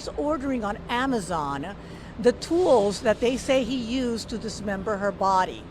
starts ordering on Amazon the tools that they say he used to dismember her body,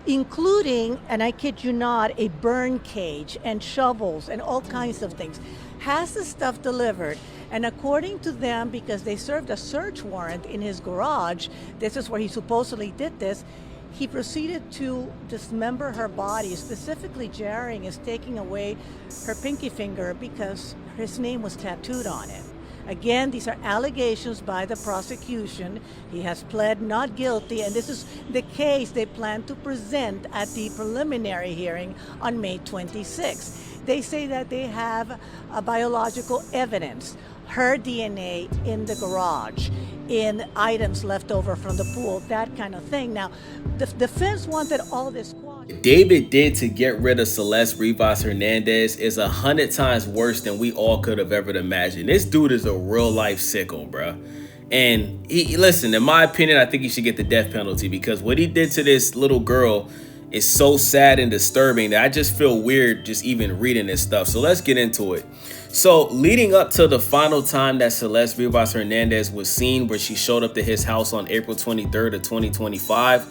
including, and I kid you not, a burn cage and shovels and all kinds of things. Has the stuff delivered, and according to them, because they served a search warrant in his garage, this is where he supposedly did this, he proceeded to dismember her body. Specifically, Jaring is taking away her pinky finger because his name was tattooed on it. Again, these are allegations by the prosecution. He has pled not guilty, and this is the case they plan to present at the preliminary hearing on May 26th. They say that they have biological evidence, her DNA in the garage, in items left over from the pool, that kind of thing. Now, the defense wanted all this What David did to get rid of Celeste Rivas Hernandez is 100 times worse than we all could have ever imagined. This dude is a real life sicko, bro. And listen, in my opinion, I think he should get the death penalty, because what he did to this little girl is so sad and disturbing that I just feel weird just even reading this stuff. So let's get into it. So leading up to the final time that Celeste Rivas Hernandez was seen, where she showed up to his house on April 23rd of 2025,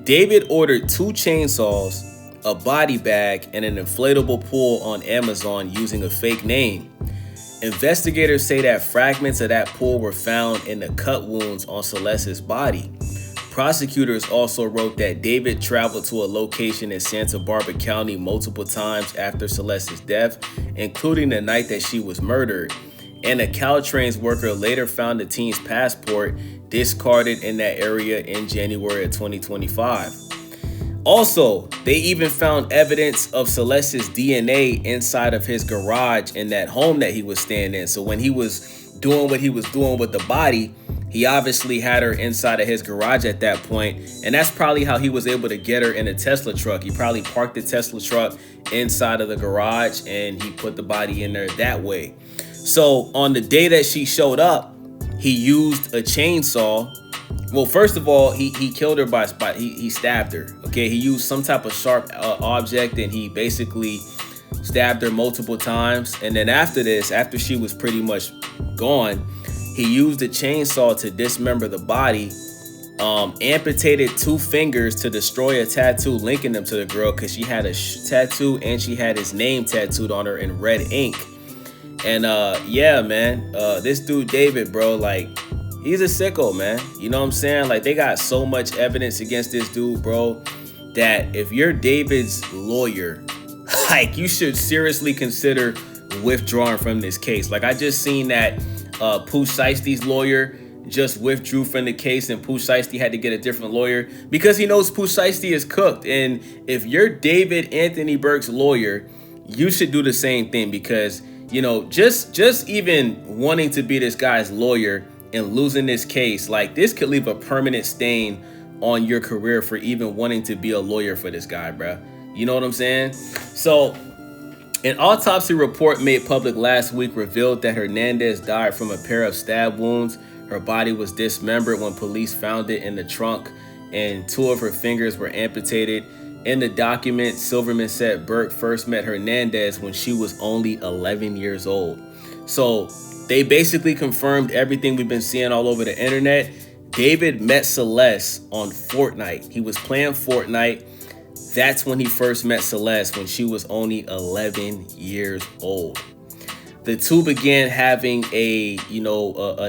David ordered 2 chainsaws, a body bag, and an inflatable pool on Amazon using a fake name. Investigators say that fragments of that pool were found in the cut wounds on Celeste's body. Prosecutors also wrote that David traveled to a location in Santa Barbara County multiple times after Celeste's death, including the night that she was murdered. And a Caltrains worker later found the teen's passport discarded in that area in January of 2025. Also, they even found evidence of Celeste's DNA inside of his garage in that home that he was staying in. So when he was doing what he was doing with the body, he obviously had her inside of his garage at that point, and that's probably how he was able to get her in a Tesla truck. He probably parked the Tesla truck inside of the garage and he put the body in there that way. So on the day that she showed up, he used a chainsaw. Well, first of all, he killed her by he stabbed her. Okay, he used some type of sharp object, and he basically stabbed her multiple times. And then after this, after she was pretty much gone, he used a chainsaw to dismember the body, amputated 2 fingers to destroy a tattoo linking them to the girl, because she had a tattoo and she had his name tattooed on her in red ink. And yeah, man, this dude David, bro, like, he's a sicko, man. You know what I'm saying? Like, they got so much evidence against this dude, bro, that if you're David's lawyer, like, you should seriously consider withdrawing from this case. Like, I just seen that Pooch Shiesty's lawyer just withdrew from the case, and Pooch Shiesty had to get a different lawyer because he knows Pooch Shiesty is cooked. And if you're David Anthony Burke's lawyer, you should do the same thing, because, you know, just even wanting to be this guy's lawyer and losing this case, like, this could leave a permanent stain on your career for even wanting to be a lawyer for this guy, bro. You know what I'm saying? So an autopsy report made public last week revealed that Hernandez died from a pair of stab wounds. Her body was dismembered when police found it in the trunk, and 2 of her fingers were amputated. In the document, Silverman said Burke first met Hernandez when she was only 11 years old. So they basically confirmed everything we've been seeing all over the internet. David met Celeste on Fortnite. He was playing Fortnite. That's when he first met Celeste, when she was only 11 years old. The two began having a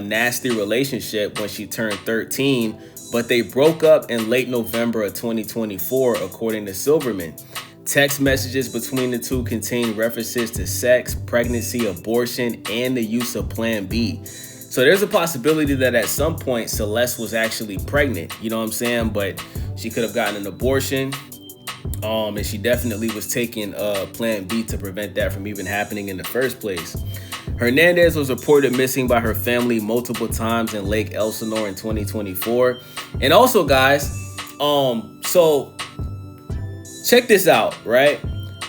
nasty relationship when she turned 13, but they broke up in late November of 2024, according to Silverman. Text messages between the two contain references to sex, pregnancy, abortion, and the use of Plan B. So there's a possibility that at some point Celeste was actually pregnant, you know what I'm saying? But she could have gotten an abortion. And she definitely was taking Plan B to prevent that from even happening in the first place. Hernandez was reported missing by her family multiple times in Lake Elsinore in 2024. And also, guys, so check this out, right?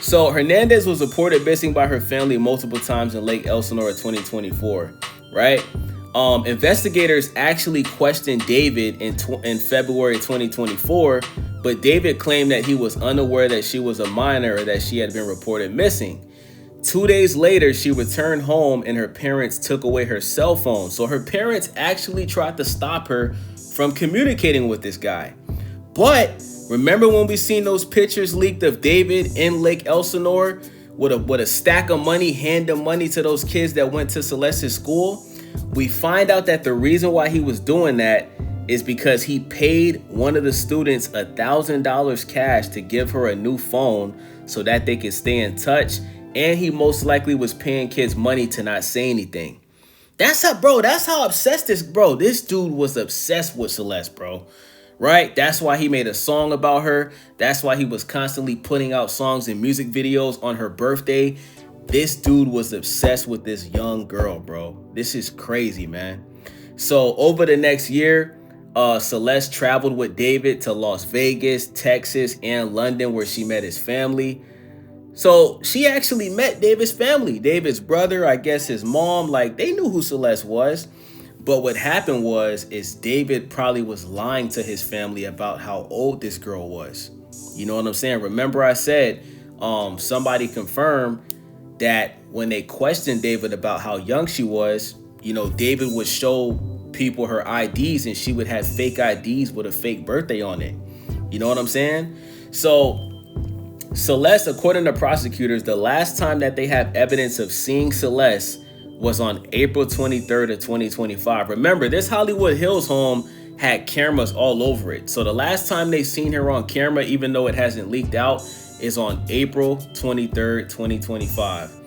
So Hernandez was reported missing by her family multiple times in Lake Elsinore in 2024, right? Investigators actually questioned David in February 2024, but David claimed that he was unaware that she was a minor or that she had been reported missing. 2 days later, she returned home and her parents took away her cell phone. So her parents actually tried to stop her from communicating with this guy. But remember when we seen those pictures leaked of David in Lake Elsinore with a stack of money, handing money to those kids that went to Celeste's school? We find out that the reason why he was doing that is because he paid one of the students $1,000 cash to give her a new phone so that they could stay in touch. And he most likely was paying kids money to not say anything. That's how obsessed this dude was obsessed with Celeste, bro. Right? That's why he made a song about her. That's why he was constantly putting out songs and music videos on her birthday. This dude was obsessed with this young girl, bro. This is crazy, man. So over the next year, Celeste traveled with David to Las Vegas, Texas, and London, where she met his family. So she actually met David's family, David's brother, I guess his mom, like they knew who Celeste was. But what happened is David probably was lying to his family about how old this girl was. You know what I'm saying? Remember I said somebody confirmed that when they questioned David about how young she was, you know, David would show people her IDs and she would have fake IDs with a fake birthday on it. You know what I'm saying? So Celeste, according to prosecutors, the last time that they have evidence of seeing Celeste was on April 23rd of 2025. Remember, this Hollywood Hills home had cameras all over it. So the last time they seen her on camera, even though it hasn't leaked out, is on April 23rd, 2025.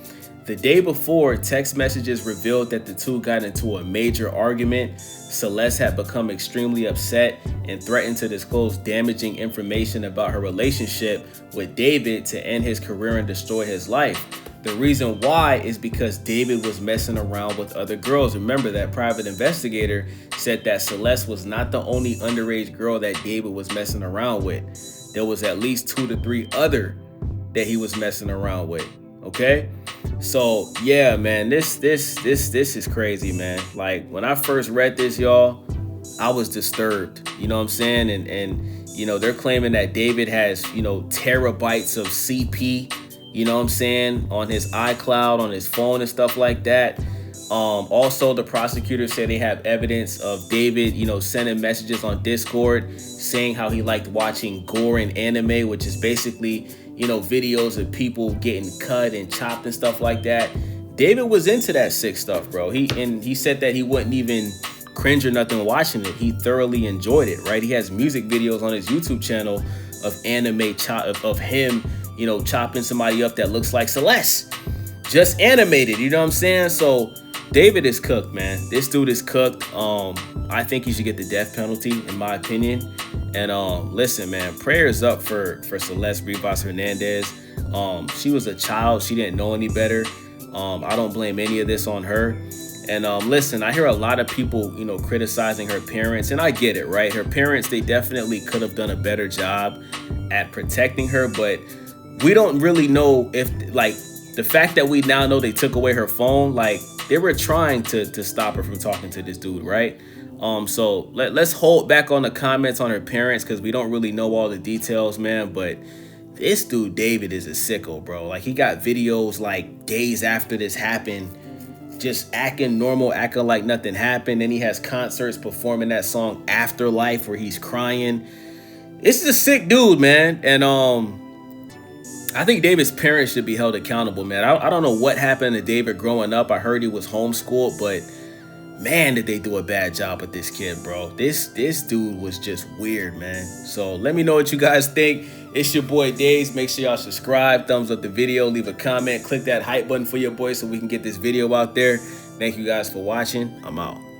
The day before, text messages revealed that the two got into a major argument. Celeste had become extremely upset and threatened to disclose damaging information about her relationship with David to end his career and destroy his life. The reason why is because David was messing around with other girls. Remember, that private investigator said that Celeste was not the only underage girl that David was messing around with. There was at least 2 to 3 other that he was messing around with. Okay? So yeah, man, this is crazy, man. Like when I first read this, y'all, I was disturbed. You know what I'm saying? And you know, they're claiming that David has, you know, terabytes of CP, you know what I'm saying, on his iCloud, on his phone and stuff like that. Also, the prosecutors say they have evidence of David, you know, sending messages on Discord saying how he liked watching gore and anime, which is basically, you know, videos of people getting cut and chopped and stuff like that. David was into that sick stuff, bro. He said that he wouldn't even cringe or nothing watching it. He thoroughly enjoyed it, right? He has music videos on his YouTube channel of anime of him, you know, chopping somebody up that looks like Celeste. Just animated, you know what I'm saying? So David is cooked, man. This dude is cooked. I think he should get the death penalty, in my opinion. And listen, man, prayers up for Celeste Rivas Hernandez. She was a child. She didn't know any better. I don't blame any of this on her. And listen, I hear a lot of people, you know, criticizing her parents, and I get it, right? Her parents, they definitely could have done a better job at protecting her, but we don't really know if, like, the fact that we now know they took away her phone, like, they were trying to stop her from talking to this dude, right? So let's hold back on the comments on her parents because we don't really know all the details, man. But this dude, David, is a sicko, bro. Like, he got videos like days after this happened, just acting normal, acting like nothing happened. Then he has concerts performing that song Afterlife where he's crying. This is a sick dude, man. And I think David's parents should be held accountable, man. I don't know what happened to David growing up. I heard he was homeschooled, but man, did they do a bad job with this kid, bro. This dude was just weird, man. So let me know what you guys think. It's your boy Days. Make sure y'all subscribe, thumbs up the video, leave a comment, click that hype button for your boy so we can get this video out there. Thank you guys for watching. I'm out.